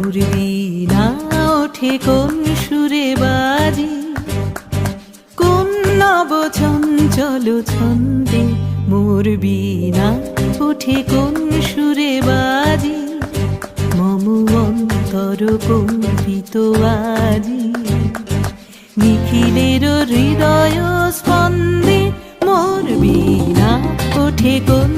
মোর বীণা ওঠে কোন সুরে বাজি, কোন নব চঞ্চল ছন্দে মোর বীণা ওঠে কোন সুরে বাজি, মম অন্তর কম্পিত আজি। নিখিলের হৃদয় স্পন্দে মোর বীণা ওঠে কোন